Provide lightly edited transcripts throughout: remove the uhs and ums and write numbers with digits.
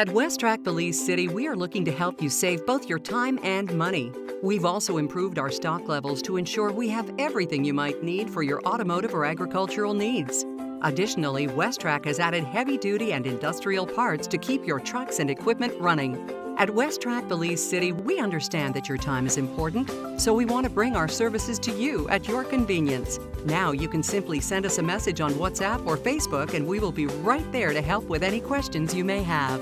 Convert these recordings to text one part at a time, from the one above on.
At West Track Belize City, we are looking to help you save both your time and money. We've also improved our stock levels to ensure we have everything you might need for your automotive or agricultural needs. Additionally, West Track has added heavy-duty and industrial parts to keep your trucks and equipment running. At West Track Belize City, we understand that your time is important, so we want to bring our services to you at your convenience. Now you can simply send us a message on WhatsApp or Facebook, and we will be right there to help with any questions you may have.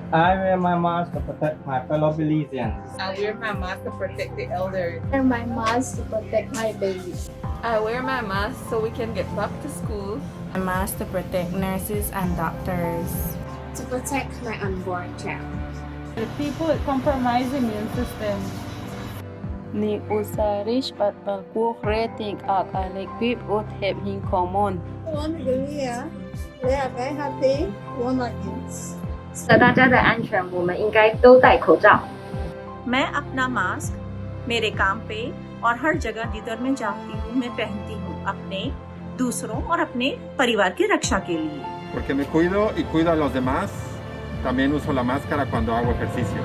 I wear my mask to protect my fellow Belizeans. I wear my mask to protect the elders. I wear my mask to protect my babies. I wear my mask so we can get back to school. A mask to protect nurses and doctors. To protect my unborn child. The people with compromised immune system. Ni usarish at pagkuk rating ak alekbib ut heb hin common. One Belia, we are very happy. One against. 大家的安全，我们应该都戴口罩。 मैं अपना mask मेरे काम पे और हर जगह जिधर मैं जाती हूँ मैं पहनती हूँ अपने दूसरों और अपने परिवार की रक्षा के लिए. Porque me cuido y cuido a los demás, también uso la máscara cuando hago ejercicio.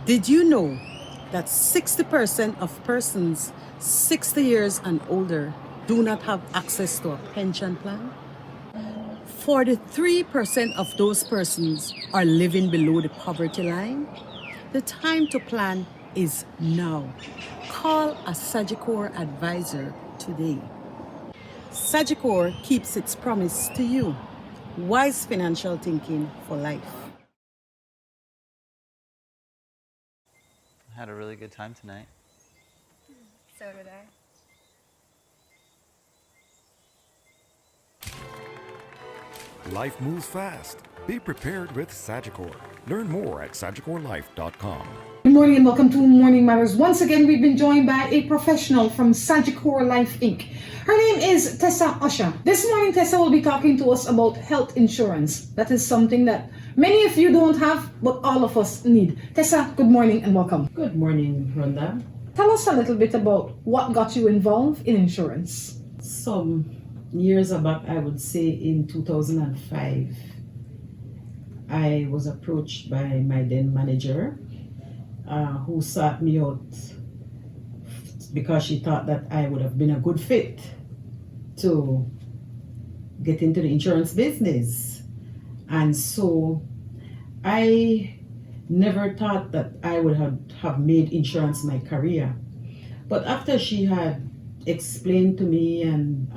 Did you know that 60% of persons 60 years and older do not have access to a pension plan? 43% of those persons are living below the poverty line. The time to plan is now. Call a Sagicor advisor today. Sagicor keeps its promise to you. Wise financial thinking for life. Had a really good time tonight. So did I. Life moves fast. Be prepared with Sagicor. Learn more at sagicorlife.com. Good morning and welcome to Morning Matters. Once again, we've been joined by a professional from Sagicor Life Inc. Her name is Tessa Usher. This morning, Tessa will be talking to us about health insurance. That is something that many of you don't have, but all of us need. Tessa, good morning and welcome. Good morning, Rhonda. Tell us a little bit about what got you involved in insurance. Some years back, I would say in 2005, I was approached by my then manager who sought me out because she thought that I would have been a good fit to get into the insurance business. And so I never thought that I would have made insurance my career. But after she had explained to me and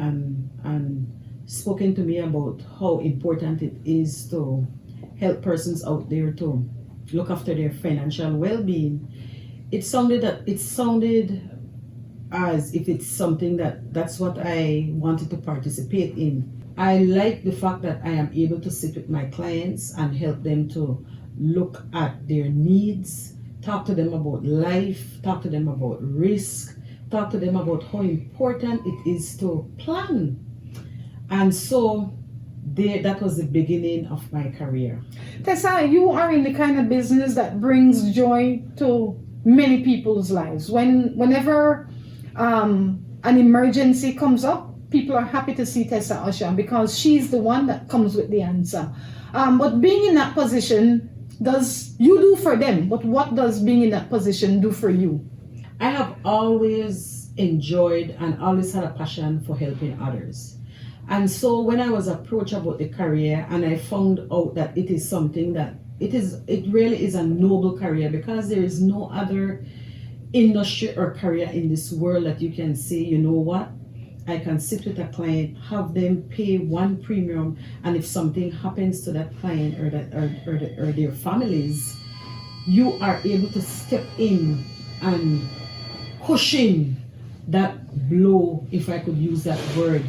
spoken to me about how important it is to help persons out there to look after their financial well-being, it sounded as if it's something that's what I wanted to participate in. I like the fact that I am able to sit with my clients and help them to look at their needs, talk to them about life, talk to them about risk, talk to them about how important it is to plan. And so that was the beginning of my career. Tessa, you are in the kind of business that brings joy to many people's lives. Whenever an emergency comes up, people are happy to see Tessa Usher because she's the one that comes with the answer. But being in that position, you do for them, but what does being in that position do for you? I have always enjoyed and always had a passion for helping others. And so when I was approached about the career and I found out that it is something that it really is a noble career because there is no other industry or career in this world that you can say, you know what, I can sit with a client, have them pay one premium, and if something happens to that client or their families, you are able to step in and cushion that blow, if I could use that word,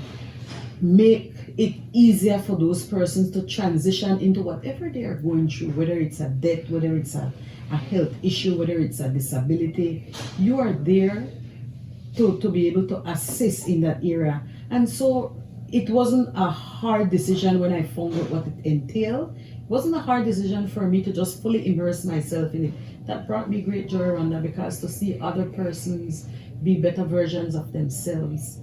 make it easier for those persons to transition into whatever they are going through, whether it's a debt, whether it's a health issue, whether it's a disability. You are there to be able to assist in that area. And so it wasn't a hard decision when I found out what it entailed. It wasn't a hard decision for me to just fully immerse myself in it. That brought me great joy, Rhonda, because to see other persons be better versions of themselves,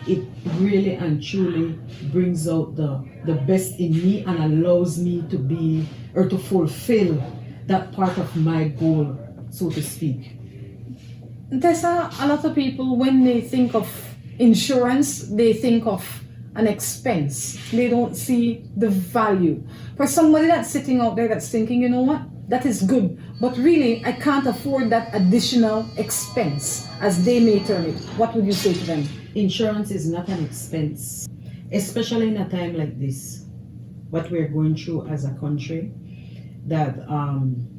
it really and truly brings out the best in me and allows me to be or to fulfill that part of my goal, so to speak. Tessa, a lot of people, when they think of insurance, they think of an expense. They don't see the value. For somebody that's sitting out there that's thinking, you know what, that is good, but really I can't afford that additional expense, as they may term it. What would you say to them? Insurance is not an expense, especially in a time like this, what we're going through as a country, that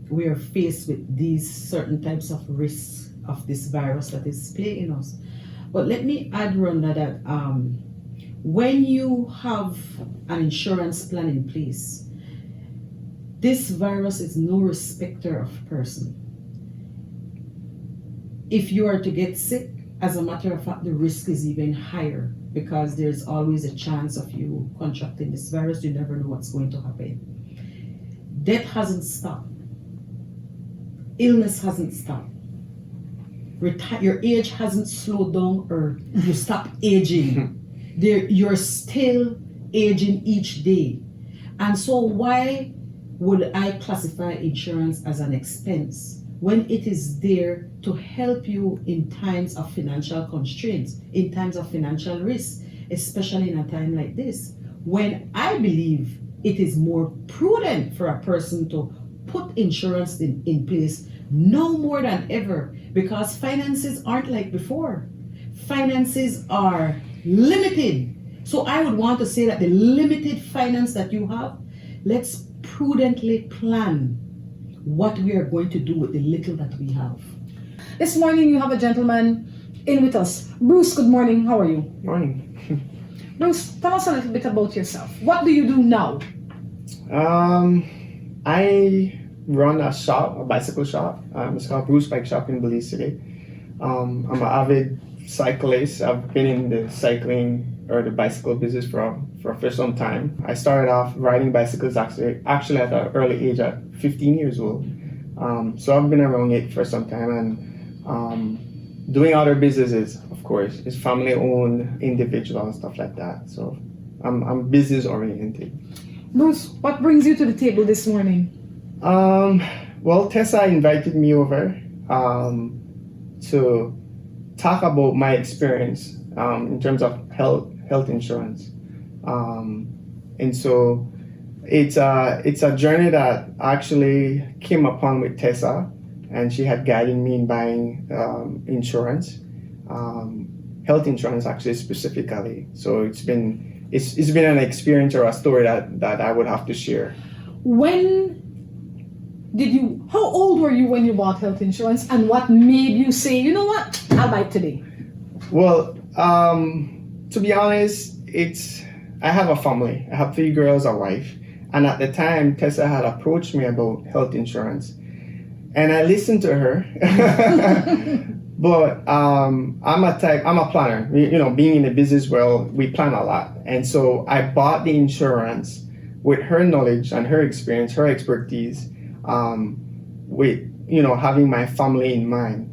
we are faced with these certain types of risks of this virus that is plaguing us. But let me add, Rhonda, that when you have an insurance plan in place, this virus is no respecter of person. If you are to get sick, as a matter of fact, the risk is even higher because there's always a chance of you contracting this virus. You never know what's going to happen. Death hasn't stopped. Illness hasn't stopped. Your age hasn't slowed down or you stop aging. You're still aging each day. And so why would I classify insurance as an expense when it is there to help you in times of financial constraints, in times of financial risk, especially in a time like this, when I believe it is more prudent for a person to put insurance in place now more than ever, because finances aren't like before. Finances are limited. So I would want to say that the limited finance that you have, let's prudently plan what we are going to do with the little that we have. This morning you have a gentleman in with us. Bruce, good morning. How are you? Morning. Bruce, tell us a little bit about yourself. What do you do now? I run a shop, a bicycle shop. It's called Bruce Bike Shop in Belize City. I'm an avid cyclist. I've been in the cycling or the bicycle business for some time. I started off riding bicycles actually at an early age at 15 years old. So I've been around it for some time and doing other businesses, of course. It's family owned, individual and stuff like that. So I'm business oriented. Bruce, what brings you to the table this morning? Well, Tessa invited me over to talk about my experience in terms of health insurance. And so it's a journey that actually came upon with Tessa, and she had guided me in buying insurance, health insurance actually specifically. So it's been an experience or a story that I would have to share. How old were you when you bought health insurance, and what made you say, you know what, I'll buy it today? Well, to be honest, I have a family. I have 3 girls, a wife. And at the time, Tessa had approached me about health insurance. And I listened to her. But I'm a planner. Being in the business world, we plan a lot. And so I bought the insurance with her knowledge and her experience, her expertise, with, having my family in mind,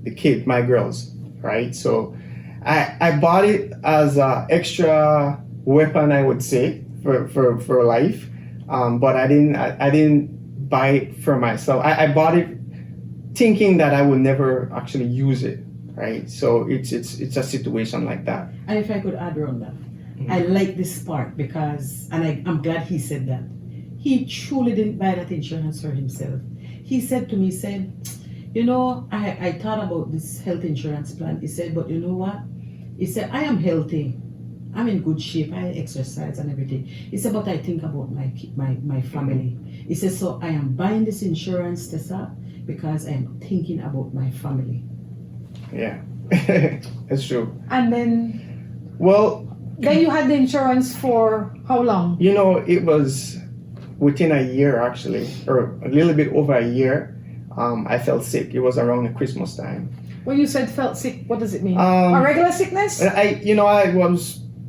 the kid, my girls, right? So I bought it as an extra weapon, I would say, for life. But I didn't buy it for myself. I bought it thinking that I would never actually use it, right? So it's a situation like that. And if I could add on that, I like this part because, and I'm glad he said that. He truly didn't buy that insurance for himself. He said to me, you know, I thought about this health insurance plan. He said, but you know what? He said, I am healthy. I'm in good shape. I exercise and everything. He said, but I think about my family. He said, so I am buying this insurance, Tessa, because I am thinking about my family. Yeah, it's true. And then, well, then you had the insurance for how long? You know, it was within a year actually, or a little bit over a year. I felt sick. It was around the Christmas time. When you said felt sick, what does it mean? A regular sickness?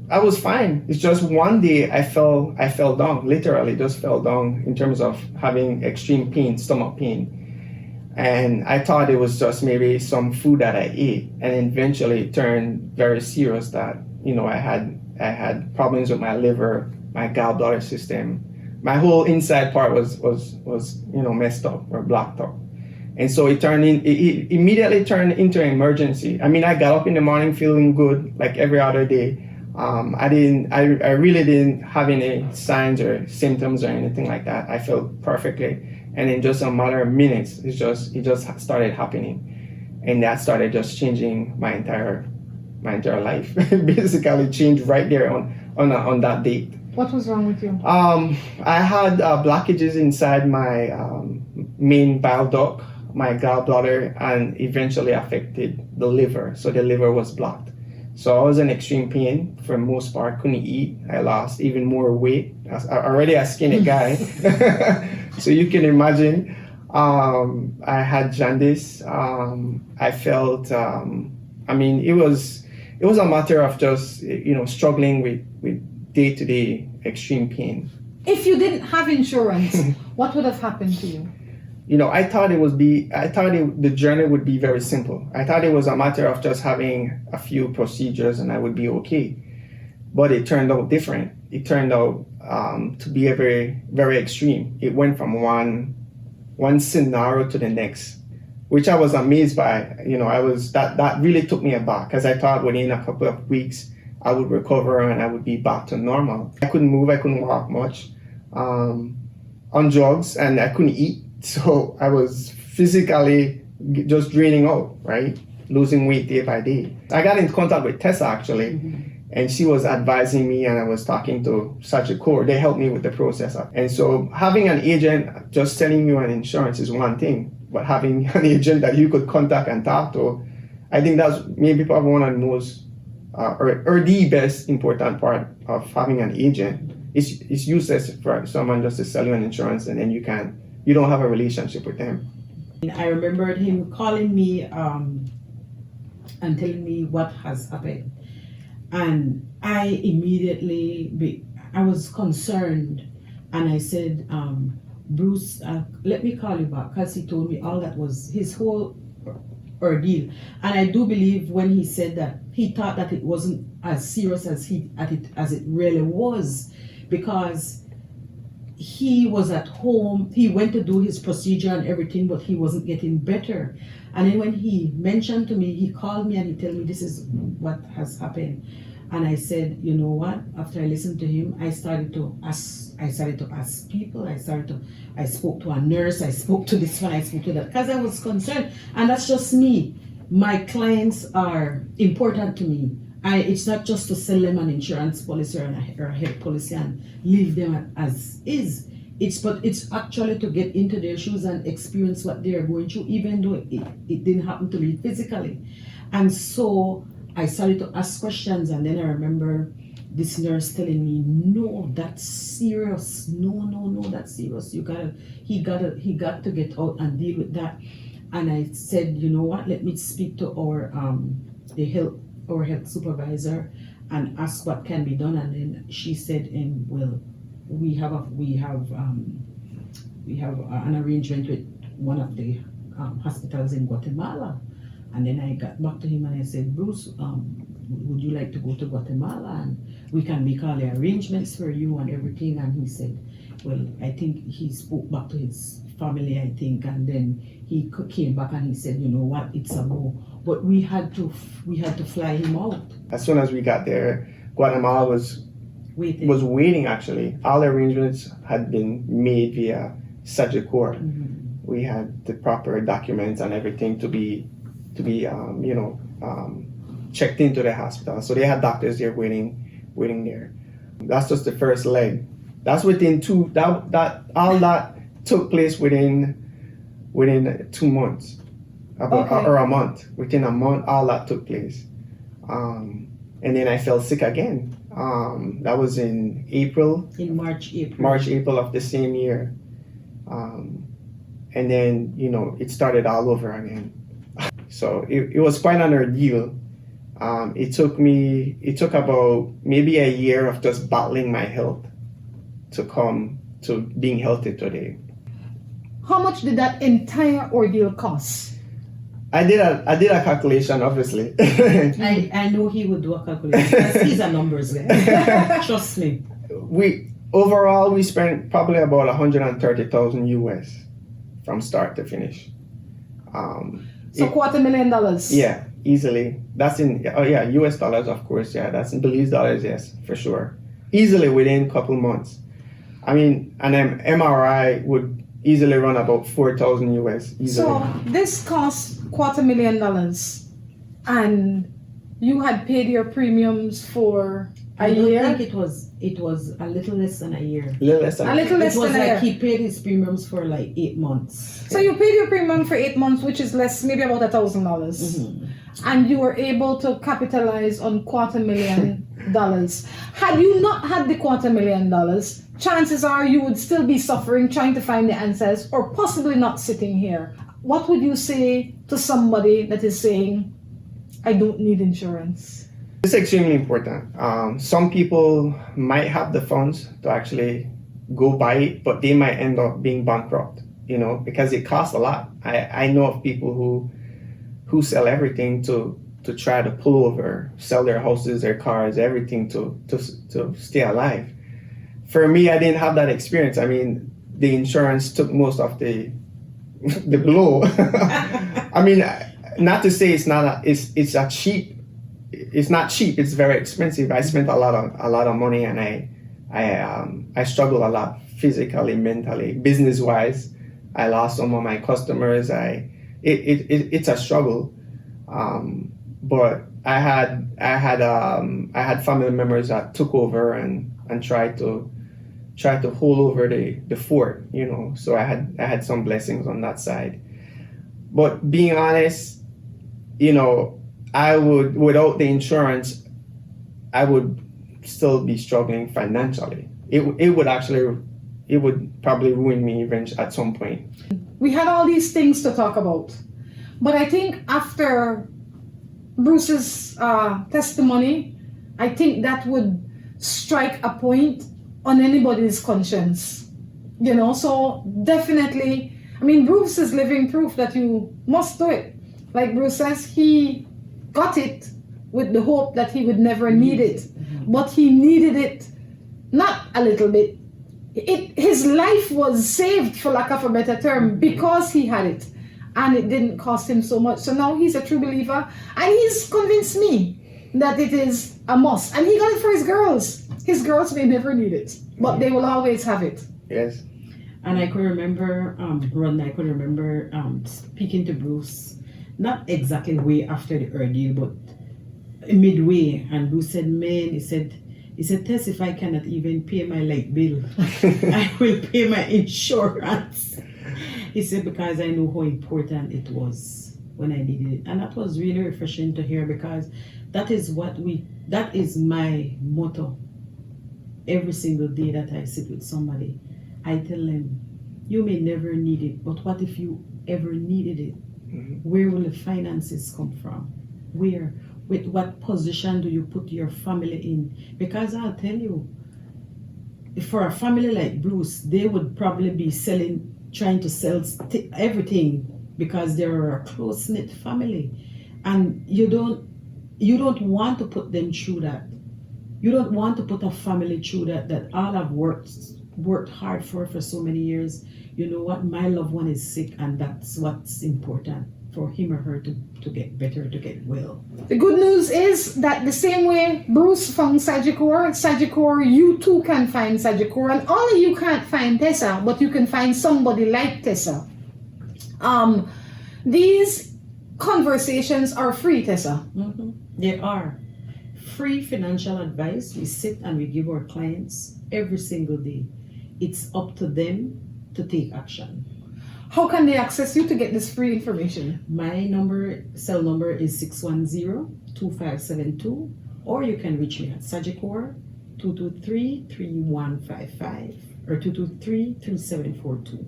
I was fine. It's just one day I fell down, literally just fell down in terms of having extreme pain, stomach pain. And I thought it was just maybe some food that I ate, and eventually it turned very serious that, you know, I had problems with my liver, my gallbladder system. My whole inside part was you know, messed up or blocked up. And so it immediately turned into an emergency. I mean, I got up in the morning feeling good like every other day. I really didn't have any signs or symptoms or anything like that. I felt perfectly. And in just a matter of minutes, it just started happening. And that started just changing my entire life. Basically changed right there on that date. What was wrong with you? I had blockages inside my main bile duct, my gallbladder, and eventually affected the liver. So the liver was blocked. So I was in extreme pain for the most part, couldn't eat. I lost even more weight. Already a skinny guy. So you can imagine, I had jaundice. I felt, I mean, it was a matter of just, you know, struggling with day-to-day extreme pain. If you didn't have insurance, what would have happened to you? You know, I thought the journey would be very simple. I thought it was a matter of just having a few procedures and I would be okay. But it turned out different. It turned out to be a very, very extreme. It went from one scenario to the next, which I was amazed by. You know, that really took me aback, because I thought within a couple of weeks I would recover and I would be back to normal. I couldn't move, I couldn't walk much, on drugs, and I couldn't eat. So I was physically just draining out, right? Losing weight day by day. I got in contact with Tessa actually, and she was advising me, and I was talking to Sagicor. They helped me with the process. And so having an agent just selling you an insurance is one thing, but having an agent that you could contact and talk to, I think that's maybe probably one of the most, or the best important part of having an agent. It's useless for someone just to sell you an insurance and then you don't have a relationship with them. I remembered him calling me and telling me what has happened. And I immediately, I was concerned, and I said, Bruce, let me call you back, because he told me all that was his whole ordeal. And I do believe when he said that, he thought that it wasn't as serious as it really was, because he was at home, he went to do his procedure and everything, but he wasn't getting better. And then when he mentioned to me, he called me and he told me this is what has happened. And I said, you know what, after I listened to him, I started to ask people, I spoke to a nurse, I spoke to this one, I spoke to that, because I was concerned. And that's just me. My clients are important to me. It's not just to sell them an insurance policy or a health policy and leave them as is. But it's actually to get into their shoes and experience what they're going through, even though it didn't happen to me physically. And so I started to ask questions, and then I remember this nurse telling me, no, that's serious. No, that's serious. He got to get out and deal with that. And I said, you know what, let me speak to our health supervisor and ask what can be done. And then she said, well, we have an arrangement with one of the hospitals in Guatemala. And then I got back to him and I said, Bruce, would you like to go to Guatemala, and we can make all the arrangements for you and everything? And he said, well, I think he spoke back to his family, I think, and then he came back and he said, you know what, it's a go. But we had to fly him out. As soon as we got there, Guatemala was waiting actually. All the arrangements had been made via Sagicor. We had the proper documents and everything to be checked into the hospital. So they had doctors there waiting there. That's just the first leg. That's within all that took place within 2 months, or a month. Within a month, all that took place. And then I fell sick again. That was in April. In March, April of the same year. And then, it started all over again. So it was quite an ordeal. It took about maybe a year of just battling my health to come to being healthy today. How much did that entire ordeal cost? I did a calculation, obviously. I know he would do a calculation. Because he's a numbers guy. Trust me. Overall we spent probably about $130,000 US from start to finish. So $250,000. Yeah, easily. That's in US dollars, of course. Yeah, that's in Belize dollars. Yes, for sure. Easily within a couple months. I mean, an MRI would easily run about 4,000 US. Easily. So this cost $250,000, and you had paid your premiums for a year. I think it was a little less than a year. A little less than a year. It was like he paid his premiums for like 8 months. So you paid your premium for 8 months, which is less, maybe about $1,000, and you were able to capitalize on $250,000. Had you not had the $250,000, chances are you would still be suffering, trying to find the answers, or possibly not sitting here. What would you say to somebody that is saying, I don't need insurance? It's extremely important. Some people might have the funds to actually go buy it, but they might end up being bankrupt, because it costs a lot. I know of people who sell everything to try to pull over, sell their houses, their cars, everything to stay alive. For me, I didn't have that experience. I mean, the insurance took most of the blow. I mean, not to say it's not cheap. It's not cheap. It's very expensive. I spent a lot of money, and I struggled a lot physically, mentally, business wise. I lost some of my customers. It's a struggle. But I had family members that took over and tried to hold over the fort, So I had some blessings on that side. But being honest, I would, without the insurance, I would still be struggling financially. It would probably ruin me eventually at some point. We had all these things to talk about, but I think after Bruce's testimony, I think that would strike a point on anybody's conscience, so definitely, I mean, Bruce is living proof that you must do it. Like Bruce says, he got it with the hope that he would never need it, but he needed it, not a little bit. His life was saved, for lack of a better term, because he had it, and it didn't cost him so much. So now he's a true believer, and he's convinced me that it is a must. And he got it for his girls. His girls may never need it, but they will always have it. Yes. And I could remember, Rhonda, speaking to Bruce, not exactly way after the ordeal, but midway. And Bruce said, man, he said, Tess, if I cannot even pay my light bill, I will pay my insurance. He said, because I know how important it was when I needed it. And that was really refreshing to hear, because that is my motto. Every single day that I sit with somebody, I tell them, you may never need it, but what if you ever needed it? Where will the finances come from? With what position do you put your family in? Because I'll tell you, for a family like Bruce, they would probably be trying to sell everything, because they're a close-knit family, and you don't want to put them through that. You don't want to put a family through that all have worked hard for so many years. You know what? My loved one is sick, and that's what's important for him or her to get better, to get well. The good news is that the same way Bruce found Sagicor, you too can find Sagicor, and only you can't find Tessa, but you can find somebody like Tessa These conversations are free, Tessa. They are free financial advice. We sit and we give our clients every single day. It's up to them to take action. How can they access you to get this free information? My cell number is 610-2572, or you can reach me at Sagicor 223-3155 or 223-3742.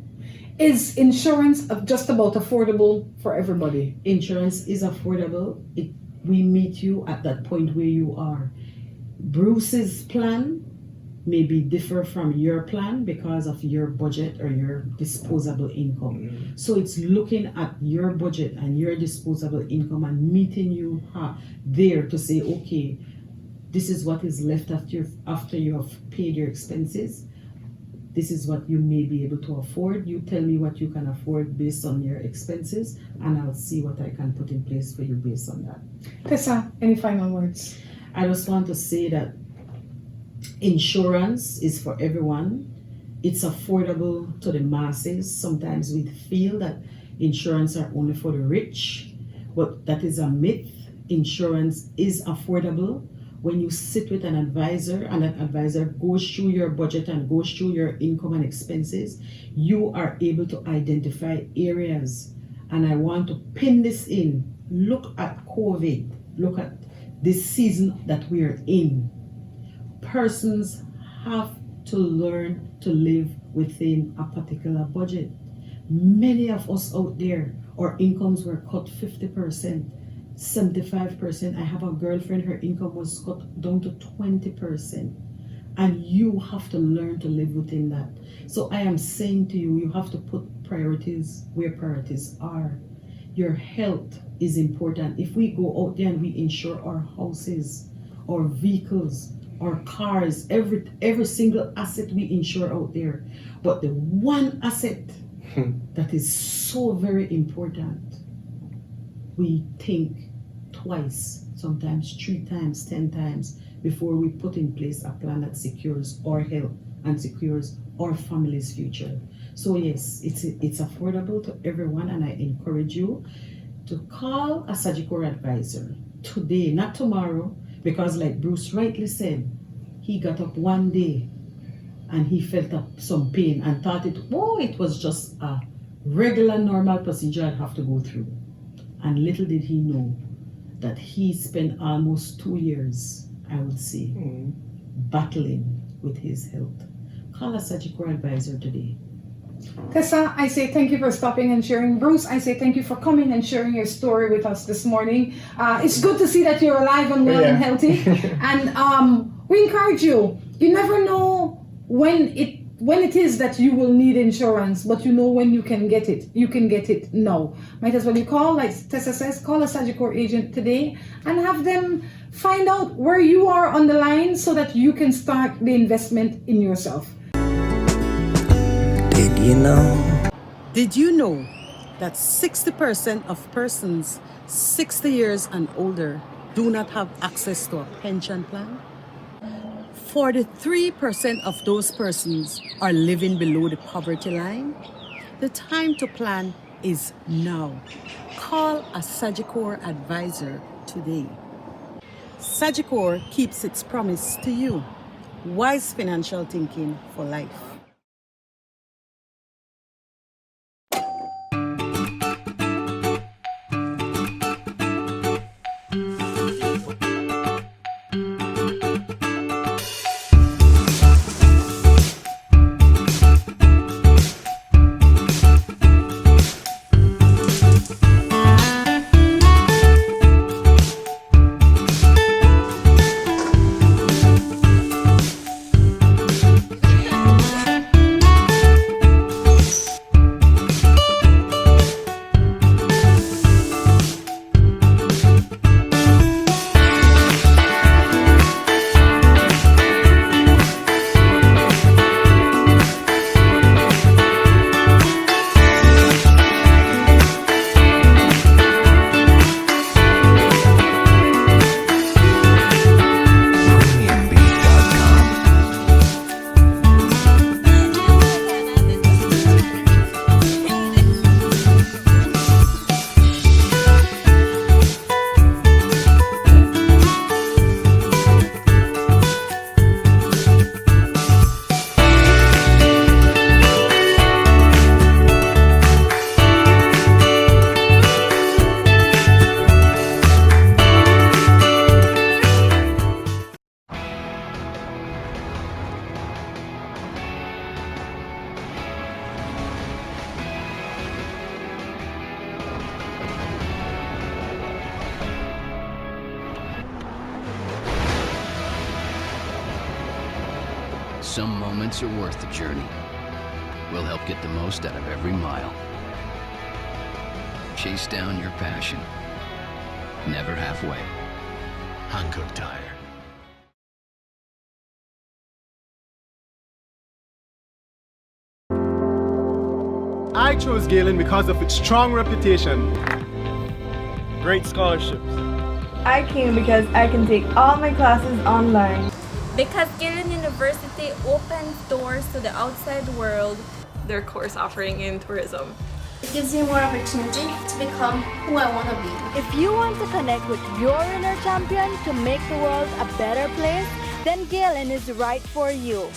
Is insurance just about affordable for everybody? Insurance is affordable. We meet you at that point where you are. Bruce's plan may be differ from your plan because of your budget or your disposable income. So it's looking at your budget and your disposable income and meeting you there to say, okay, this is what is left after you have paid your expenses. This is what you may be able to afford. You tell me what you can afford based on your expenses, and I'll see what I can put in place for you based on that. Tessa, any final words? I just want to say that insurance is for everyone. It's affordable to the masses. Sometimes we feel that insurance are only for the rich, but that is a myth. Insurance is affordable. When you sit with an advisor and that advisor goes through your budget and goes through your income and expenses, you are able to identify areas. And I want to pin this in. Look at COVID. Look at this season that we are in. Persons have to learn to live within a particular budget. Many of us out there, our incomes were cut 50%. 75%. I have a girlfriend, her income was cut down to 20%. And you have to learn to live within that. So I am saying to you, you have to put priorities where priorities are. Your health is important. If we go out there and we insure our houses, our vehicles, our cars, every single asset we insure out there. But the one asset that is so very important, we think twice, sometimes 3 times, 10 times before we put in place a plan that secures our health and secures our family's future. So yes, it's affordable to everyone, and I encourage you to call a Sagicor advisor today, not tomorrow, because like Bruce rightly said, he got up one day and he felt some pain and thought it was just a regular normal procedure I'd have to go through. And little did he know that he spent almost 2 years, I would say, battling with his health. Call a Sagicor advisor today. Tessa, I say thank you for stopping and sharing. Bruce, I say thank you for coming and sharing your story with us this morning. It's good to see that you're alive and well and healthy. And we encourage you. You never know when it is that you will need insurance, but you know when you can get it. You can get it now. Might as well you call, like Tessa says, call a Sagicor agent today and have them find out where you are on the line so that you can start the investment in yourself. Did you know that 60% of persons 60 years and older do not have access to a pension plan? 43% of those persons are living below the poverty line. The time to plan is now. Call a Sagicor advisor today. Sagicor keeps its promise to you. Wise financial thinking for life. some moments are worth the journey. We'll help get the most out of every mile. Chase down your passion. Never halfway. Hankook Tire. I chose Galen because of its strong reputation, great scholarships. I came because I can take all my classes online. Because Galen University opens doors to the outside world. Their course offering in tourism. It gives me more opportunity to become who I want to be. If you want to connect with your inner champion to make the world a better place, then Galen is right for you.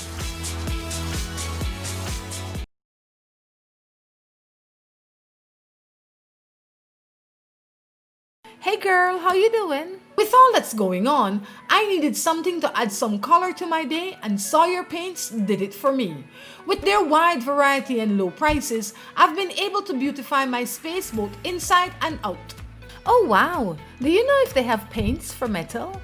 Hey girl, how you doing? With all that's going on, I needed something to add some color to my day, and Sawyer Paints did it for me. With their wide variety and low prices, I've been able to beautify my space both inside and out. Oh wow, do you know if they have paints for metal?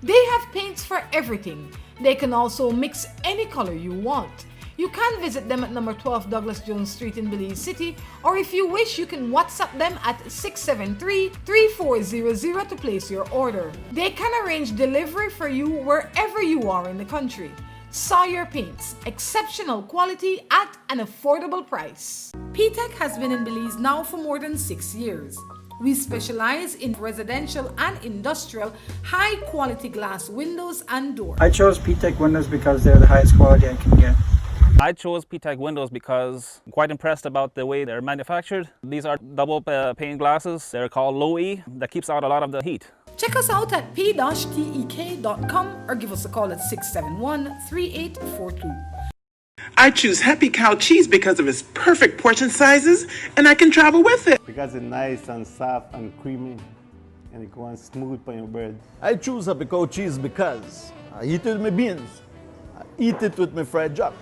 They have paints for everything. They can also mix any color you want. You can visit them at number 12 Douglas Jones Street in Belize City, or if you wish, you can WhatsApp them at 673-3400 to place your order. They can arrange delivery for you wherever you are in the country. Sawyer Paints, exceptional quality at an affordable price. P-Tech has been in Belize now for more than 6 years. We specialize in residential and industrial high-quality glass windows and doors. I chose P-Tech windows because they're the highest quality I can get. I chose P-Tech windows because I'm quite impressed about the way they're manufactured. These are double pane glasses. They're called low E. That keeps out a lot of the heat. Check us out at p-tek.com or give us a call at 671-3842. I choose Happy Cow cheese because of its perfect portion sizes, and I can travel with it. Because it's nice and soft and creamy, and it goes smooth on your bread. I choose Happy Cow cheese because I eat it with my beans. I eat it with my fried jack.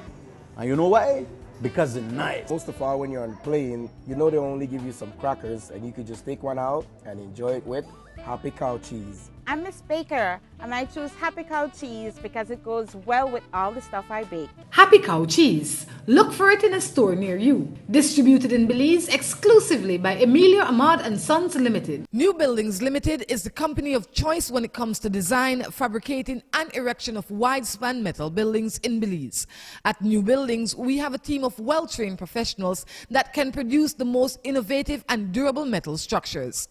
And you know why? Because it's nice. Most of all, when you're on the plane, you know they only give you some crackers, and you could just take one out and enjoy it with Happy Cow cheese. I'm Miss Baker, and I choose Happy Cow cheese because it goes well with all the stuff I bake. Happy Cow cheese. Look for it in a store near you. Distributed in Belize exclusively by Emilio Ahmad and Sons Limited. New Buildings Limited is the company of choice when it comes to design, fabricating, and erection of wide-span metal buildings in Belize. At New Buildings, we have a team of well-trained professionals that can produce the most innovative and durable metal structures.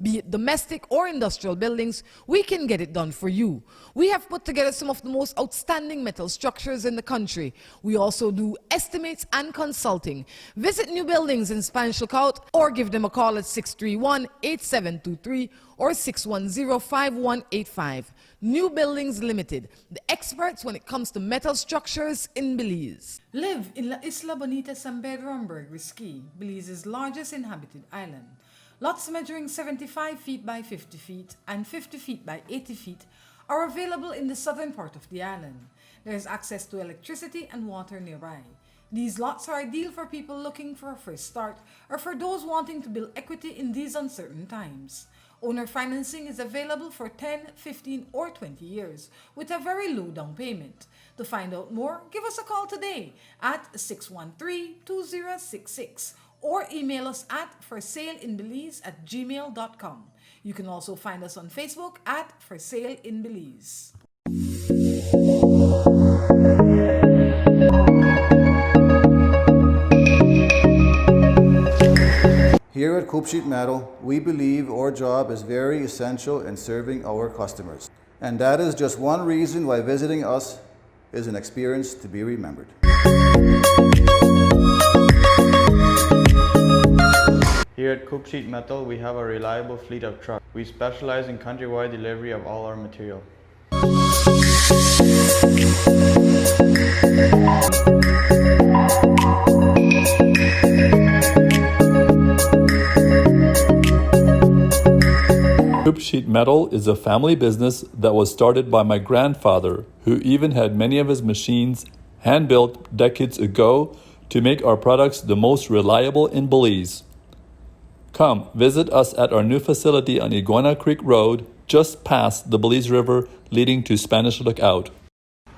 Be it domestic or industrial buildings, we can get it done for you. We have put together some of the most outstanding metal structures in the country. We also do estimates and consulting. Visit New Buildings in Spanish Lookout or give them a call at 631-8723 or 610-5185. New Buildings Limited, the experts when it comes to metal structures in Belize. Live in La Isla Bonita San Pedro and Risky, Belize's largest inhabited island. Lots measuring 75 feet by 50 feet and 50 feet by 80 feet are available in the southern part of the island. There is access to electricity and water nearby. These lots are ideal for people looking for a first start or for those wanting to build equity in these uncertain times. Owner financing is available for 10, 15, or 20 years with a very low down payment. To find out more, give us a call today at 613-2066 or email us at forsaleinbelize@gmail.com. You can also find us on Facebook at For Sale in Belize. Here at Coop Sheet Metal, we believe our job is very essential in serving our customers. And that is just one reason why visiting us is an experience to be remembered. Here at Coop Sheet Metal, we have a reliable fleet of trucks. We specialize in countrywide delivery of all our material. Coop Sheet Metal is a family business that was started by my grandfather, who even had many of his machines hand-built decades ago to make our products the most reliable in Belize. Come visit us at our new facility on Iguana Creek Road, just past the Belize River leading to Spanish Lookout.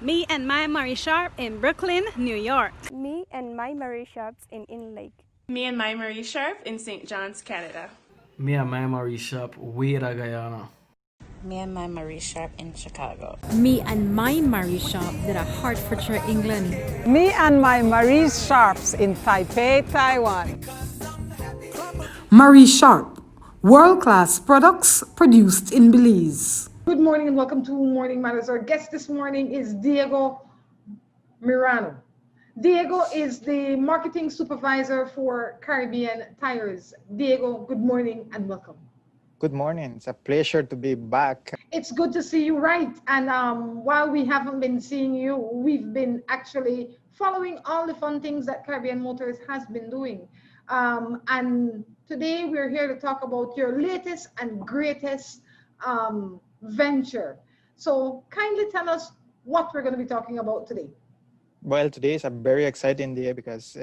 Me and my Murray Sharp in Brooklyn, New York. Me and my Murray Shops in Lake. Me and my Marie Sharp in St. John's, Canada. Me and my Marie Shop, Weda, Guyana. Me and my Marie Sharp in Chicago. Me and my Marie Shop did a Hertfordshire, England. Me and my Marie Sharps in Taipei, Taiwan. Marie Sharp, world-class products produced in Belize. Good morning and welcome to Morning Matters. Our guest this morning is Diego Mirano. Diego is the marketing supervisor for Caribbean Tires. Diego, good morning and welcome. Good morning. It's a pleasure to be back. It's good to see you, right? And while we haven't been seeing you, we've been actually following all the fun things that Caribbean Motors has been doing. And today we're here to talk about your latest and greatest venture. So kindly tell us what we're going to be talking about today. Well, today is a very exciting day because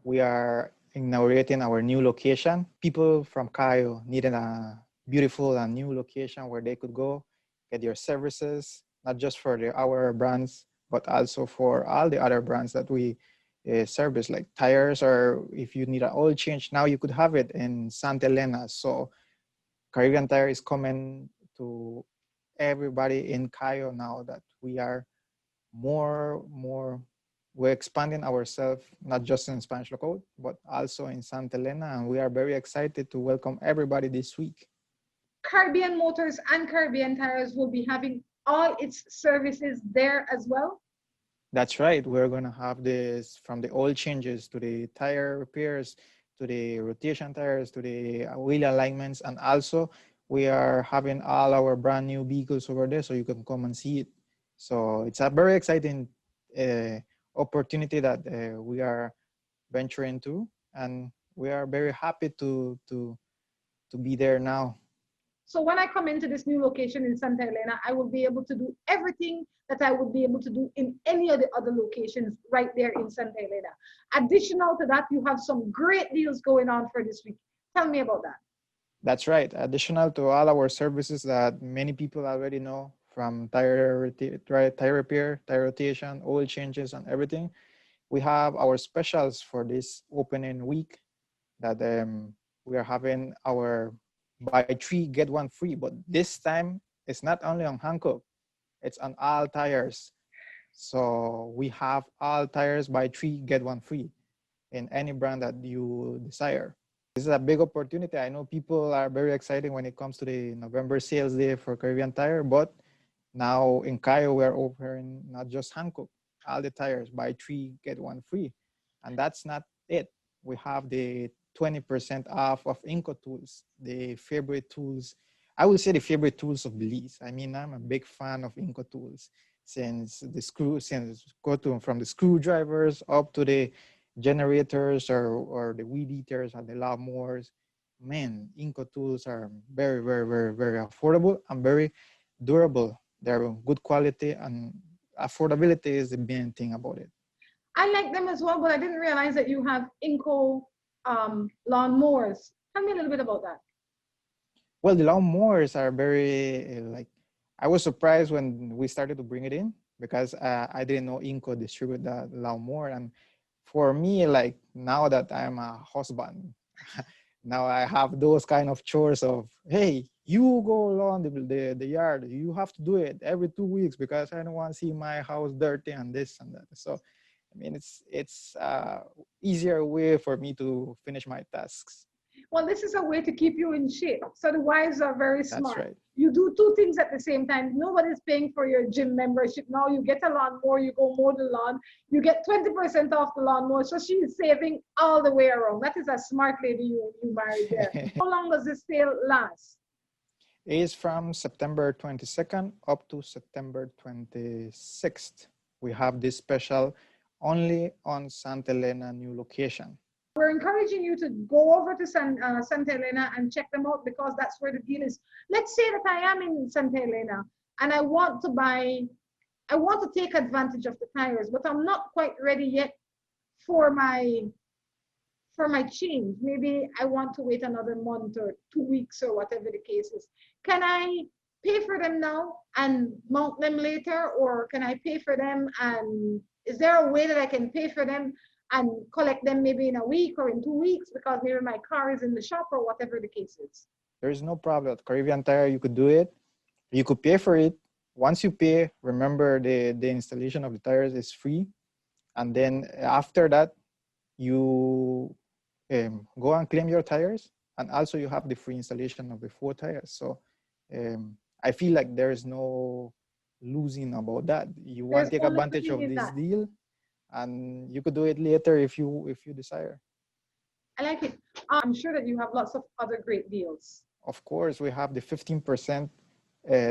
we are inaugurating our new location. People from Cayo needed a beautiful and new location where they could go get your services, not just for our brands, but also for all the other brands that we service, like tires, or if you need an oil change, now you could have it in Santa Elena. So Caribbean Tire is coming to everybody in Cayo now that we are we're expanding ourselves, not just in Spanish Loco, but also in Santa Elena, and we are very excited to welcome everybody this week. Caribbean Motors and Caribbean Tires will be having all its services there as well? That's right. We're going to have this from the oil changes to the tire repairs, to the rotation tires, to the wheel alignments, and also we are having all our brand new vehicles over there, so you can come and see it. So it's a very exciting opportunity that we are venturing to, and we are very happy to be there now. So when I come into this new location in Santa Elena, I will be able to do everything that I would be able to do in any of the other locations right there in Santa Elena. Additional to that, you have some great deals going on for this week. Tell me about that. That's right. Additional to all our services that many people already know, from tire repair, tire rotation, oil changes, and everything, we have our specials for this opening week that we are having our buy 3 get 1 free, but this time it's not only on Hankook, it's on all tires. So we have all tires buy 3 get 1 free in any brand that you desire. This is a big opportunity. I know people are very excited when it comes to the November sales day for Caribbean Tire, but now in Cayo we're offering not just Hankook, all the tires buy 3 get 1 free, and that's not it. We have the 20% off of Inco tools, the favorite tools. I would say the favorite tools of Belize. I mean, I'm a big fan of Inco tools from the screwdrivers up to the generators or the weed eaters and the lawnmowers. Man, Inco tools are very, very, very, very affordable and very durable. They're good quality, and affordability is the main thing about it. I like them as well, but I didn't realize that you have Inco lawnmowers. Tell me a little bit about that. Well, the lawnmowers are very, I was surprised when we started to bring it in because I didn't know Inco distribute the lawnmower. And for me, now that I'm a husband, now I have those kind of chores of, hey, you go along the yard. You have to do it every 2 weeks because I don't want to see my house dirty and this and that. So, I mean, it's easier way for me to finish my tasks. Well, this is a way to keep you in shape. So the wives are very smart. That's right. You do 2 things at the same time. Nobody's paying for your gym membership. Now you get a lawnmower, you go mow the lawn, you get 20% off the lawnmower. So she's saving all the way around. That is a smart lady you married there. How long does this sale last? It is from September 22nd up to September 26th. We have this special only on Santa Elena new location. We're encouraging you to go over to Santa Elena and check them out because that's where the deal is. Let's say that I am in Santa Elena and I want to take advantage of the tires, but I'm not quite ready yet for my change. Maybe I want to wait another month or 2 weeks or whatever the case is. Can I pay for them now and mount them later, or can I pay for them and is there a way that I can pay for them and collect them maybe in a week or in 2 weeks because maybe my car is in the shop or whatever the case is? There is no problem. At Caribbean Tire, you could do it. You could pay for it. Once you pay, remember the installation of the tires is free. And then after that, you go and claim your tires. And also you have the free installation of the 4 tires. So I feel like there is no losing about that. You want to take advantage of this deal, and you could do it later if you desire. I like it. I'm sure that you have lots of other great deals. Of course, we have the 15%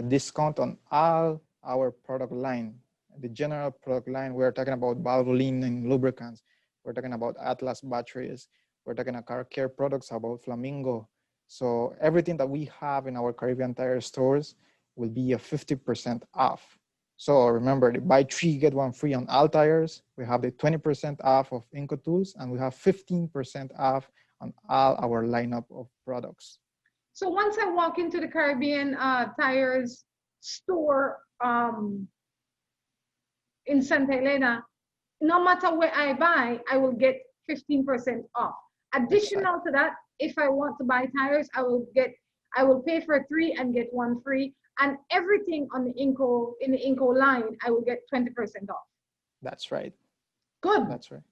discount on all our product line. The general product line, we're talking about Valvoline and lubricants. We're talking about Atlas batteries. We're talking about car care products, about Flamingo. So everything that we have in our Caribbean Tire stores will be a 50% off. So remember, the buy 3, get 1 free on all tires. We have the 20% off of Inco Tools, and we have 15% off on all our lineup of products. So once I walk into the Caribbean Tires store in Santa Elena, no matter where I buy, I will get 15% off. Additional to that, if I want to buy tires, I will pay for 3 and get 1 free. And everything on the Inco line, I will get 20% off. That's right. Good. That's right.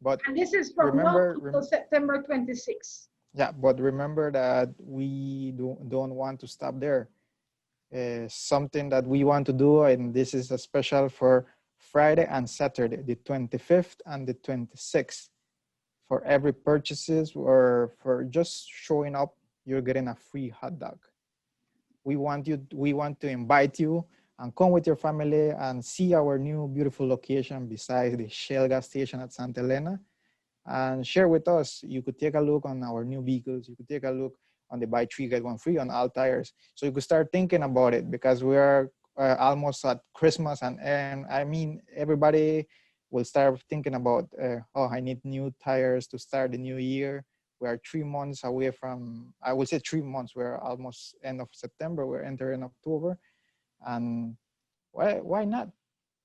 But and this is from now until September 26th. Yeah, but remember that we don't want to stop there. Something that we want to do, and this is a special for Friday and Saturday, the 25th and the 26th. For every purchases or for just showing up, you're getting a free hot dog. We want to invite you and come with your family and see our new beautiful location beside the Shell gas station at Santa Elena, and share with us. You could take a look on our new vehicles. You could take a look on the buy 3, get 1 free on all tires. So you could start thinking about it, because we are almost at Christmas, and I mean, everybody will start thinking about, oh, I need new tires to start the new year. We are 3 months away from, I would say 3 months, we're almost end of September, we're entering October. And why not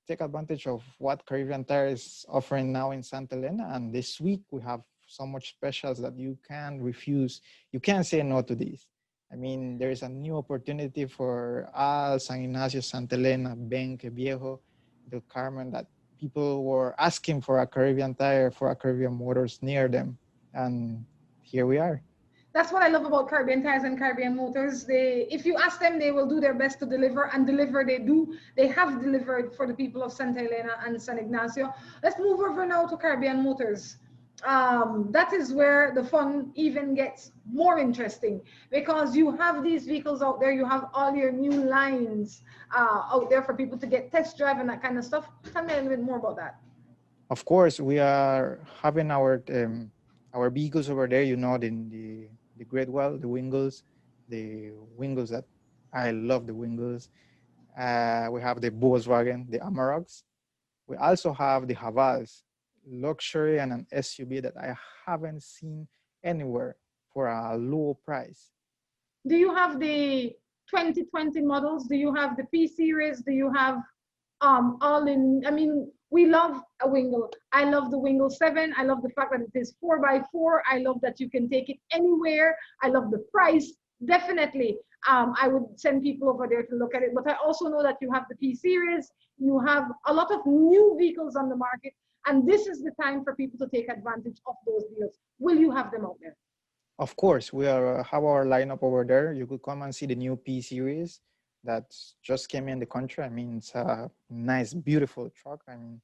take advantage of what Caribbean Tire is offering now in Santa Elena? And this week we have so much specials that you can't refuse. You can't say no to these. I mean, there is a new opportunity for all San Ignacio, Santa Elena, Benque, Viejo, Del Carmen, that people were asking for a Caribbean Tire, for a Caribbean Motors near them. And here we are. That's what I love about Caribbean Tires and Caribbean Motors. If you ask them, they will do their best to deliver, and deliver they do. They have delivered for the people of Santa Elena and San Ignacio. Let's move over now to Caribbean Motors. That is where the fun even gets more interesting, because you have these vehicles out there. You have all your new lines out there for people to get test drive and that kind of stuff. Tell me a little bit more about that. Of course, we are having our vehicles over there. You know, the Great Wall, the Wingles that I love the Wingles. We have the Volkswagen, the Amaroks. We also have the Havals, luxury and an SUV that I haven't seen anywhere for a low price. Do you have the 2020 models? Do you have the P series? Do you have all in? I mean, we love a Wingle. I love the Wingle 7. I love the fact that it is 4x4. I love that you can take it anywhere. I love the price. Definitely, I would send people over there to look at it. But I also know that you have the P series. You have a lot of new vehicles on the market. And this is the time for people to take advantage of those deals. Will you have them out there? Of course, we have our lineup over there. You could come and see the new P series that just came in the country. I mean, it's a nice, beautiful truck. I mean,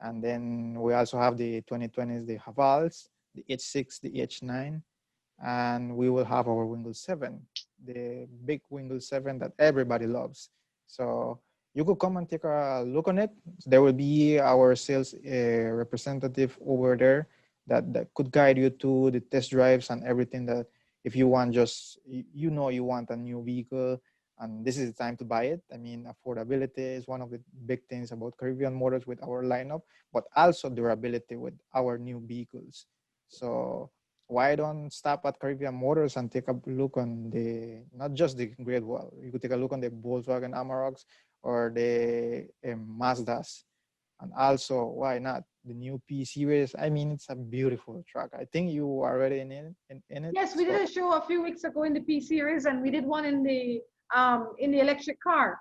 and then we also have the 2020s, the Havals, the H6, the H9, and we will have our Wingle 7, the big Wingle 7 that everybody loves. So you could come and take a look on it. There will be our sales representative over there that could guide you to the test drives and everything. That if you want, just you want a new vehicle, and this is the time to buy it. I mean, affordability is one of the big things about Caribbean Motors with our lineup, but also durability with our new vehicles. So why don't stop at Caribbean Motors and take a look on not just the Great Wall. You could take a look on the Volkswagen Amaroks or the Mazdas. And also, why not the new P series? I mean, it's a beautiful truck. I think you are already in it. Yes, we did a show a few weeks ago in the P series, and we did one in the electric car.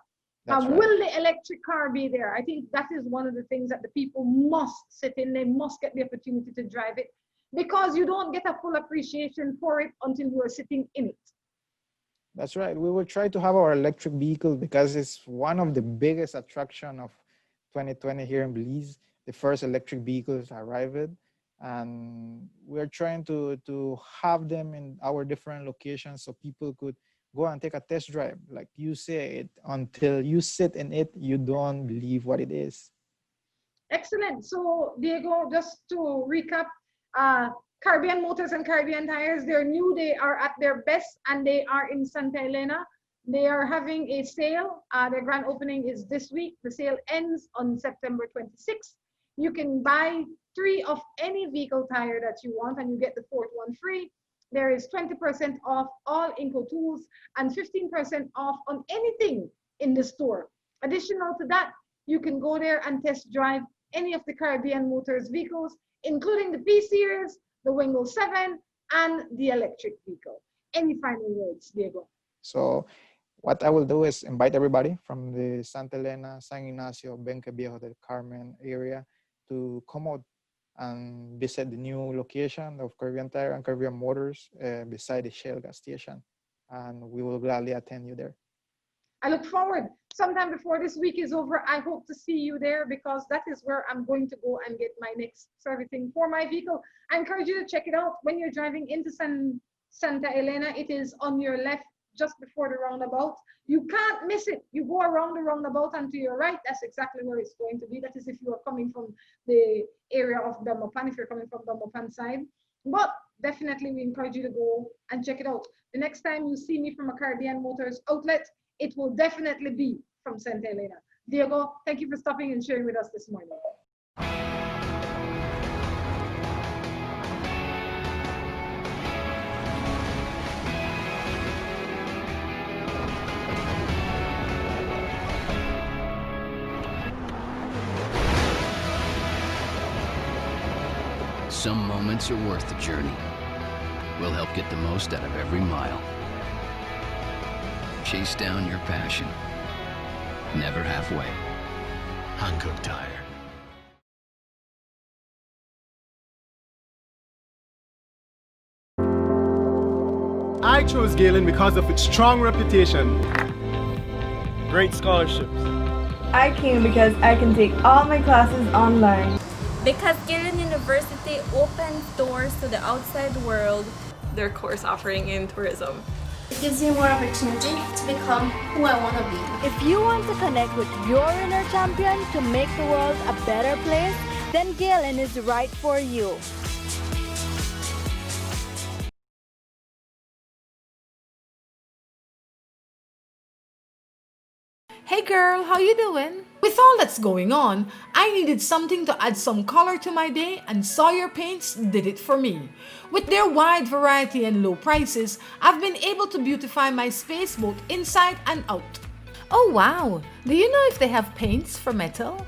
Right. Will the electric car be there? I think that is one of the things that the people must sit in. They must get the opportunity to drive it, because you don't get a full appreciation for it until you are sitting in it. That's right. We will try to have our electric vehicle because it's one of the biggest attraction of 2020 here in Belize. The first electric vehicles arrived, and we're trying to have them in our different locations so people could go and take a test drive. Like you say, until you sit in it, you don't believe what it is. Excellent. So Diego, just to recap, Caribbean Motors and Caribbean Tires, they're new, they are at their best, and they are in Santa Elena. They are having a sale. Their grand opening is this week. The sale ends on September 26th. You can buy 3 of any vehicle tire that you want, and you get the 4th one free. There is 20% off all Inco tools and 15% off on anything in the store. Additional to that, you can go there and test drive any of the Caribbean Motors vehicles, including the P Series, the Wingo 7, and the electric vehicle. Any final words, Diego? So what I will do is invite everybody from the Santa Elena, San Ignacio, Benque Viejo del Carmen area to come out and visit the new location of Caribbean Tire and Caribbean Motors beside the Shell gas station. And we will gladly attend you there. I look forward. Sometime before this week is over, I hope to see you there, because that is where I'm going to go and get my next servicing for my vehicle. I encourage you to check it out when you're driving into Santa Elena. It is on your left, just before the roundabout. You can't miss it. You go around the roundabout and to your right, that's exactly where it's going to be. That is if you are coming from the area of Belmopan, if you're coming from Belmopan side. But definitely we encourage you to go and check it out. The next time you see me from a Caribbean Motors outlet, it will definitely be from Santa Elena. Diego, thank you for stopping and sharing with us this morning. Some moments are worth the journey. We'll help get the most out of every mile. Chase down your passion. Never halfway. Hankook Tire. I chose Galen because of its strong reputation, great scholarships. I came because I can take all my classes online. Because Galen University opens doors to the outside world. Their course offering in tourism. It gives me more opportunity to become who I want to be. If you want to connect with your inner champion to make the world a better place, then Galen is right for you. Hey girl, how you doing? With all that's going on, I needed something to add some color to my day, and Sawyer Paints did it for me. With their wide variety and low prices, I've been able to beautify my space both inside and out. Oh wow, do you know if they have paints for metal?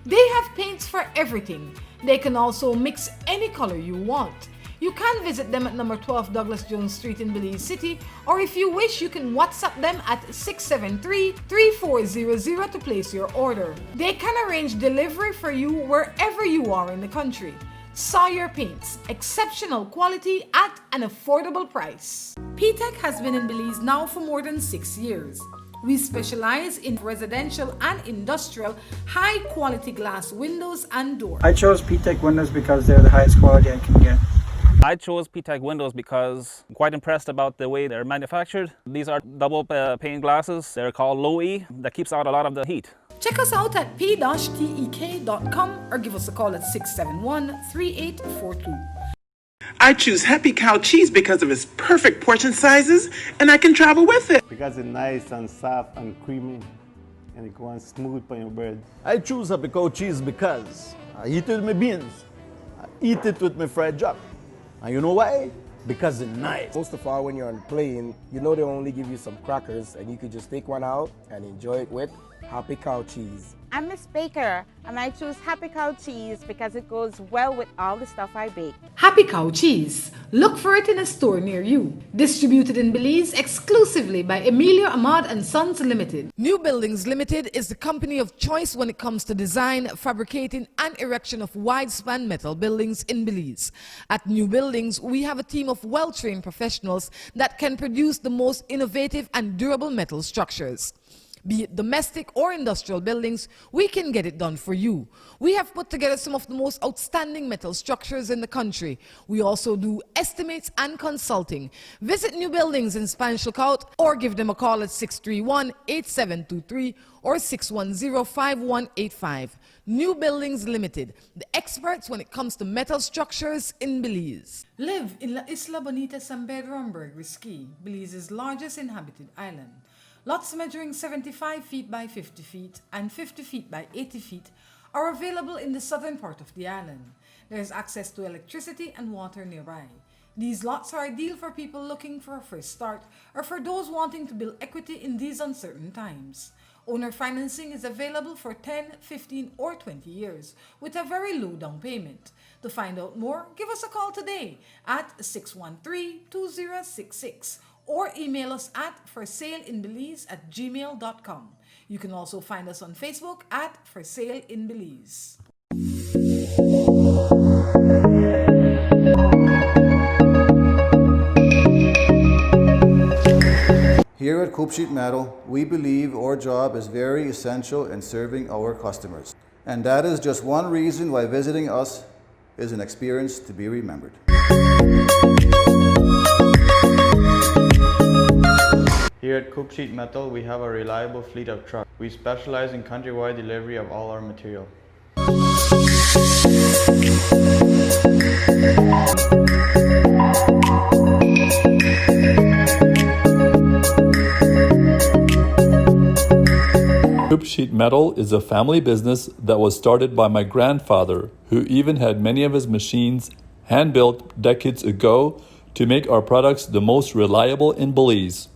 They have paints for everything. They can also mix any color you want. You can visit them at number 12 Douglas Jones Street in Belize City, or if you wish, you can WhatsApp them at 673-3400 to place your order. They can arrange delivery for you wherever you are in the country. Sawyer Paints, exceptional quality at an affordable price. P-Tech has been in Belize now for more than 6 years. We specialize in residential and industrial high-quality glass windows and doors. I chose P-Tech windows because they're the highest quality I can get. I chose P-Tech windows because I'm quite impressed about the way they're manufactured. These are double pane glasses. They're called low E. That keeps out a lot of the heat. Check us out at p-tek.com or give us a call at 671-3842. I choose Happy Cow cheese because of its perfect portion sizes, and I can travel with it. Because it's nice and soft and creamy, and it goes smooth on your bread. I choose Happy Cow cheese because I eat it with my beans. I eat it with my fried jack. And you know why? Because it's nice. Most of all, when you're on the plane, you know they only give you some crackers and you could just take one out and enjoy it with Happy Cow cheese. I'm Miss Baker, and I choose Happy Cow cheese because it goes well with all the stuff I bake. Happy Cow cheese. Look for it in a store near you. Distributed in Belize exclusively by Emilio Ahmad and Sons Limited. New Buildings Limited is the company of choice when it comes to design, fabricating, and erection of wide-span metal buildings in Belize. At New Buildings, we have a team of well-trained professionals that can produce the most innovative and durable metal structures. Be it domestic or industrial buildings, we can get it done for you. We have put together some of the most outstanding metal structures in the country. We also do estimates and consulting. Visit New Buildings in Spanish Lookout or give them a call at 631-8723 or 610-5185. New Buildings Limited, the experts when it comes to metal structures in Belize. Live in La Isla Bonita San Pedro and Risky, Belize's largest inhabited island. Lots measuring 75 feet by 50 feet and 50 feet by 80 feet are available in the southern part of the island. There is access to electricity and water nearby. These lots are ideal for people looking for a first start or for those wanting to build equity in these uncertain times. Owner financing is available for 10, 15, or 20 years with a very low down payment. To find out more, give us a call today at 613-2066 or email us at forsaleinbelize@gmail.com. You can also find us on Facebook at For Sale in Belize. Here at Coop Sheet Metal, we believe our job is very essential in serving our customers. And that is just one reason why visiting us is an experience to be remembered. Here at Coop Sheet Metal, we have a reliable fleet of trucks. We specialize in countrywide delivery of all our material. Coop Sheet Metal is a family business that was started by my grandfather, who even had many of his machines hand-built decades ago to make our products the most reliable in Belize.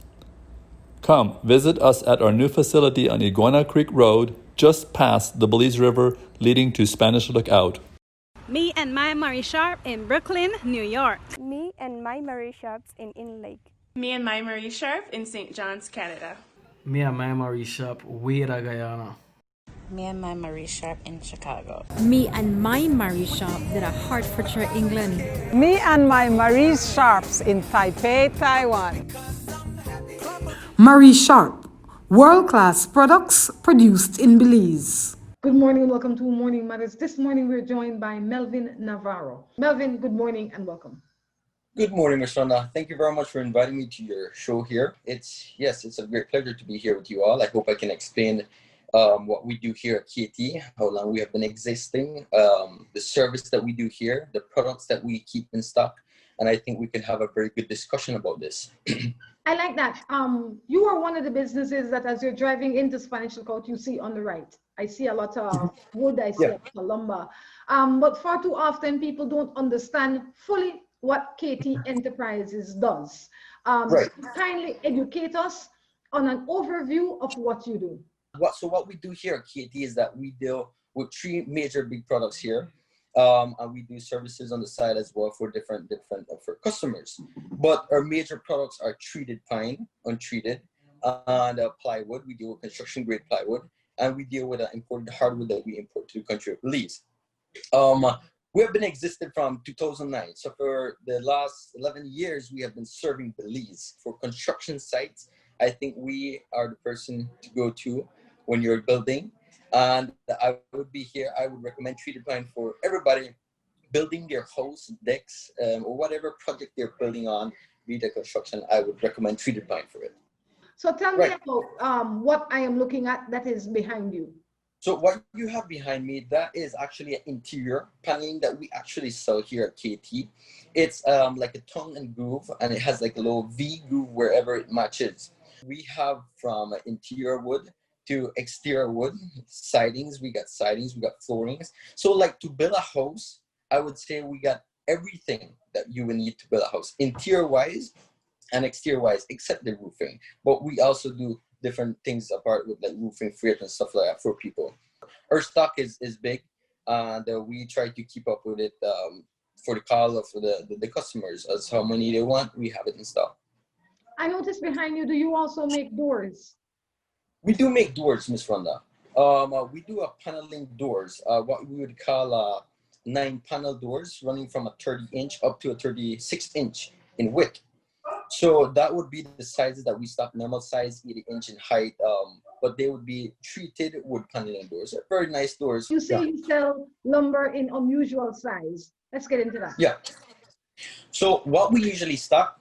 Come visit us at our new facility on Iguana Creek Road, just past the Belize River leading to Spanish Lookout. Me and my Marie Sharp in Brooklyn, New York. Me and my Marie Sharps in Lake. Me and my Marie Sharp in St. John's, Canada. Me and my Marie Shop, Wera, Guyana. Me and my Marie Sharp in Chicago. Me and my Marie Shop did a Hertfordshire, England. Me and my Marie Sharps in Taipei, Taiwan. Marie Sharp, world-class products produced in Belize. Good morning and welcome to Morning Matters. This morning we're joined by Melvin Navarro. Melvin, good morning and welcome. Good morning, Ms. Rhonda. Thank you very much for inviting me to your show here. It's a great pleasure to be here with you all. I hope I can explain what we do here at KT, how long we have been existing, the service that we do here, the products that we keep in stock, and I think we can have a very good discussion about this. I like that. You are one of the businesses that as you're driving into Spanish Lookout, you see on the right. I see a lot of wood, I see a lot of lumber. But far too often people don't understand fully what KT Enterprises does. Right. So kindly educate us on an overview of what you do. What we do here at KT is that we deal with three major big products here. And we do services on the side as well for different for customers. But our major products are treated pine, untreated, and plywood. We deal with construction grade plywood, and we deal with imported hardwood that we import to the country of Belize. We have been existed from 2009. So for the last 11 years, we have been serving Belize for construction sites. I think we are the person to go to when you're building. And I would be here. I would recommend treated pine for everybody building their house, decks, or whatever project they're building on, be it a construction. I would recommend treated pine for it. So tell me about what I am looking at that is behind you. So what you have behind me, that is actually an interior paneling that we actually sell here at KT. It's like a tongue and groove, and it has like a little V groove wherever it matches. We have from interior wood to exterior wood, sidings, we got floorings. So like to build a house, I would say we got everything that you will need to build a house, interior-wise and exterior-wise, except the roofing. But we also do different things apart with like roofing, freight, and stuff like that for people. Our stock is big, and we try to keep up with it for the call of the customers. As how many they want, we have it in stock. I noticed behind you, do you also make doors? We do make doors, Miss Rhonda. We do a paneling doors, what we would call 9-panel doors, running from a 30-inch up to a 36-inch in width. So that would be the sizes that we stock, normal size, 80-inch in height, but they would be treated wood paneling doors. They're very nice doors. You say you sell lumber in unusual size. Let's get into that. Yeah. So what we usually stock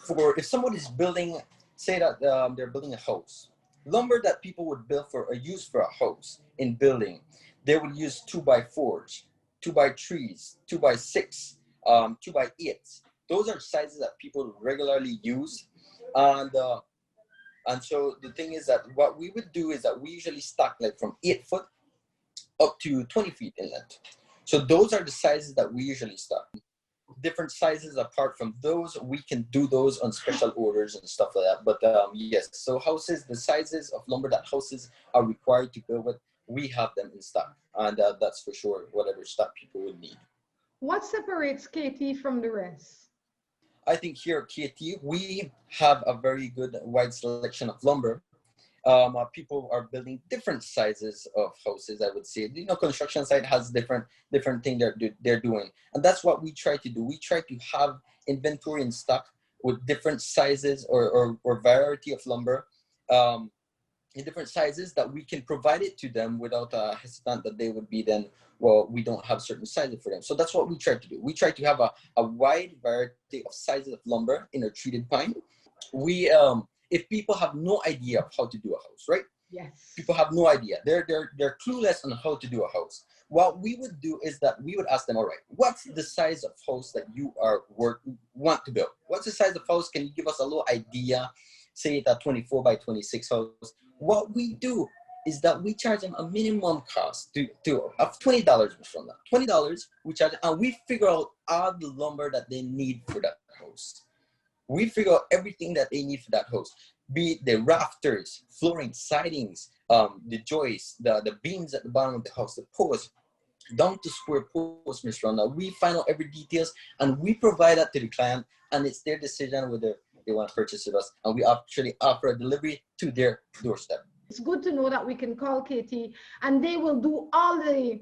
for, if someone is building, say that they're building a house, lumber that people would build for or use for a house in building, they would use 2x4s, 2x3s, 2x6, 2x8s. Those are sizes that people regularly use, and so the thing is that what we would do is that we usually stock like from 8 foot up to 20 feet in length. So those are the sizes that we usually stock. Different sizes apart from those, we can do those on special orders and stuff like that. But yes, so houses, the sizes of lumber that houses are required to build with, we have them in stock, and that's for sure whatever stock people would need. What separates KT from the rest? I think here at KT, we have a very good wide selection of lumber. People are building different sizes of houses, I would say. You know, construction site has different thing they're doing. And that's what we try to do. We try to have inventory in stock with different sizes or variety of lumber in different sizes that we can provide it to them without a hesitant that they would be then, well, we don't have certain sizes for them. So that's what we try to do. We try to have a wide variety of sizes of lumber in a treated pine. We, if people have no idea of how to do a house, right? Yes. People have no idea. They're clueless on how to do a house. What we would do is that we would ask them, all right, what's the size of house that you want to build? What's the size of house? Can you give us a little idea? Say it a 24 by 26 house. What we do is that we charge them a minimum cost of $20 from that. $20 we charge, and we figure out all the lumber that they need for that house. We figure out everything that they need for that house, be it the rafters, flooring, sidings, the joists, the beams at the bottom of the house, the posts, down to square posts, Ms. Rhonda. We find out every details, and we provide that to the client, and it's their decision whether they want to purchase with us, and we actually offer a delivery to their doorstep. It's good to know that we can call KT and they will do all the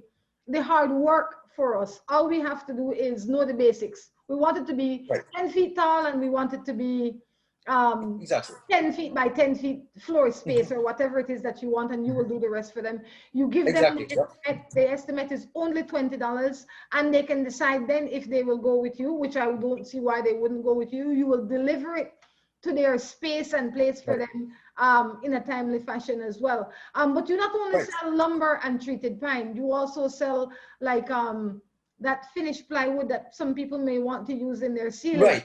hard work for us. All we have to do is know the basics. We want it to be 10 feet tall, and we want it to be exactly 10 feet by 10 feet floor space, or whatever it is that you want, and you will do the rest for them. You give them the estimate is only $20, and they can decide then if they will go with you, which I don't see why they wouldn't go with you. You will deliver it to their space and place for them in a timely fashion as well. But you not only sell lumber and treated pine, you also sell like that finished plywood that some people may want to use in their ceiling. Right,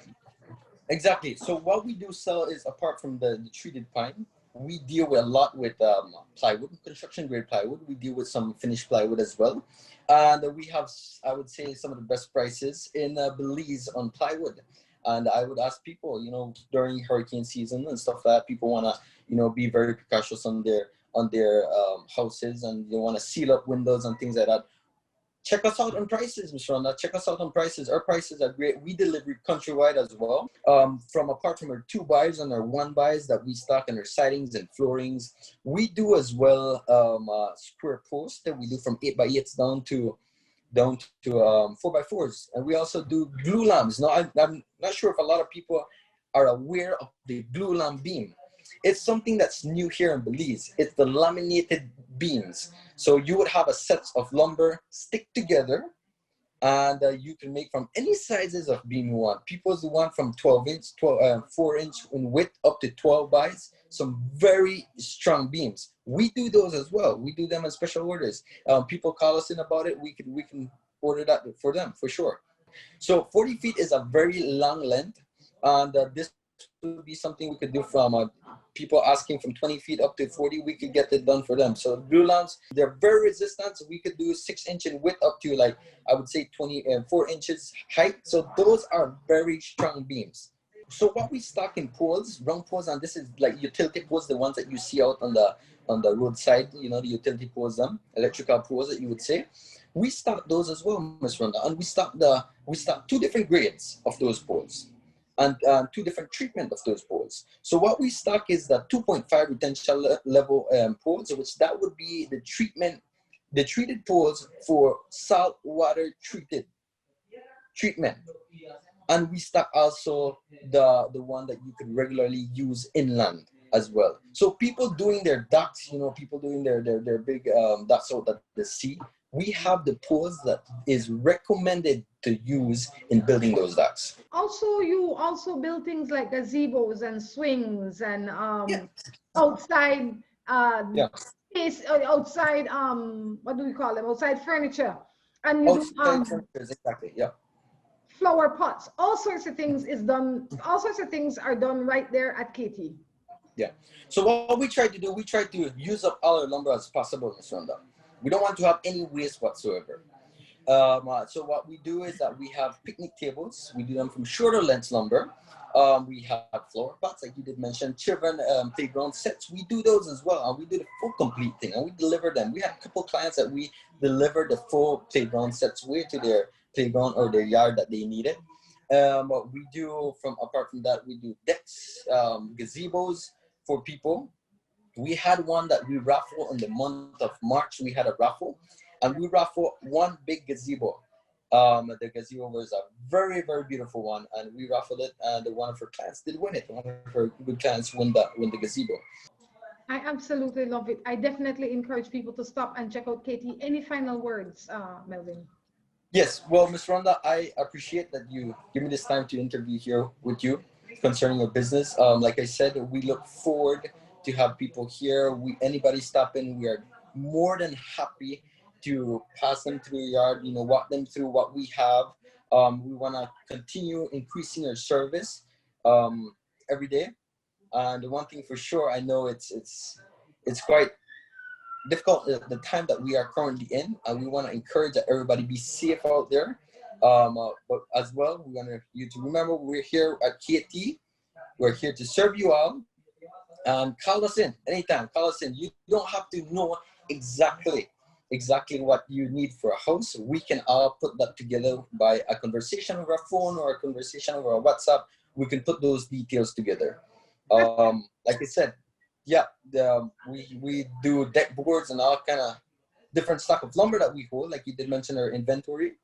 exactly. So what we do sell is, apart from the treated pine, we deal with a lot with plywood, construction grade plywood. We deal with some finished plywood as well. And we have, I would say, some of the best prices in Belize on plywood. And I would ask people, you know, during hurricane season and stuff like that, people want to, you know, be very precautious on their houses, and they want to seal up windows and things like that. Check us out on prices, Ms. Rhonda. Check us out on prices. Our prices are great. We deliver countrywide as well. Apart from our 2x and our 1x that we stock, and our sidings and floorings, we do as well square posts that we do from 8x8s down to 4x4s, and we also do glue lamps. Now, I'm not sure if a lot of people are aware of the glue lamp beam. It's something that's new here in Belize. It's the laminated beams. So you would have a set of lumber stick together, and you can make from any sizes of beam you want. People want from 12-inch, 4-inch in width up to 12x. Some very strong beams. We do those as well. We do them in special orders. People call us in about it. We can order that for them for sure. So 40 feet is a very long length, and this would be something we could do from people asking from 20 feet up to 40, we could get it done for them. So glulamps, they're very resistant. So we could do 6 inch in width up to like, I would say 24 inches height. So those are very strong beams. So what we stock in poles, round poles, and this is like utility poles, the ones that you see out on the roadside, you know, the utility poles, electrical poles that you would say. We stock those as well, Ms. Rhonda, and we stock 2 different grades of those poles and 2 different treatment of those poles. So what we stock is the 2.5 retention level poles, which that would be the treated poles for salt water treatment. And we stock also the one that you could regularly use inland as well. So people doing their docks, you know, people doing their big docks out at the sea, we have the poles that is recommended to use in building those docks. Also, you also build things like gazebos and swings and outside space, outside what do we call them? Outside furniture. And you furniture, exactly, yeah. Flower pots. All sorts of things are done right there at KT. Yeah. So what we try to do, we try to use up all our lumber as possible, Ms. Rhonda. We don't want to have any waste whatsoever. So what we do is that we have picnic tables. We do them from shorter length lumber. We have flower pots, like you did mention, children playground sets. We do those as well, and we do the full complete thing, and we deliver them. We had a couple clients that we delivered the full playground sets way to their playground or their yard that they needed. What we do apart from that, we do decks, gazebos for people. We had one that we raffle in the month of March. We had a raffle, and we raffle one big gazebo. The gazebo was a very, very beautiful one, and we raffled it, and one of her clients did win it. One of her good clients won the gazebo. I absolutely love it. I definitely encourage people to stop and check out KT. Any final words, Melvin? Yes, well, Ms. Rhonda, I appreciate that you give me this time to interview here with you concerning your business. Like I said, we look forward to have people here. Anybody stop in, we are more than happy to pass them through your yard, you know, walk them through what we have. We want to continue increasing our service every day. And the one thing for sure, I know it's quite difficult the time that we are currently in, and we want to encourage that everybody be safe out there. But as well, we want you to remember we're here at KT. We're here to serve you all. And call us in anytime. Call us in. You don't have to know exactly what you need for a house. We can all put that together by a conversation over a phone or a conversation over a WhatsApp. We can put those details together. Like I said, yeah, we do deck boards and all kind of different stock of lumber that we hold. Like you did mention our inventory.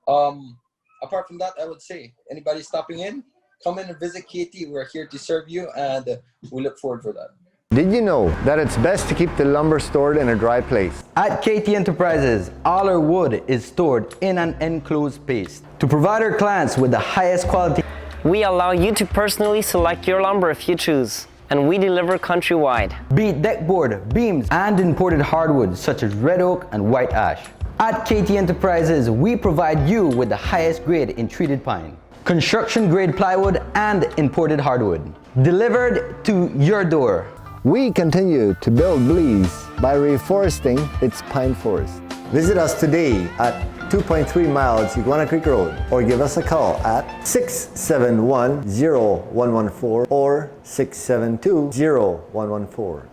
Apart from that, I would say anybody stopping in, come in and visit KT. We're here to serve you, and we look forward for that. Did you know that it's best to keep the lumber stored in a dry place? At KT Enterprises, all our wood is stored in an enclosed space. To provide our clients with the highest quality, we allow you to personally select your lumber if you choose, and we deliver countrywide. Be it deck board, beams, and imported hardwoods such as red oak and white ash. At KT Enterprises, we provide you with the highest grade in treated pine, construction grade plywood, and imported hardwood, delivered to your door. We continue to build Belize by reforesting its pine forest. Visit us today at 2.3 miles Iguana Creek Road, or give us a call at 671-0114 or 672-0114.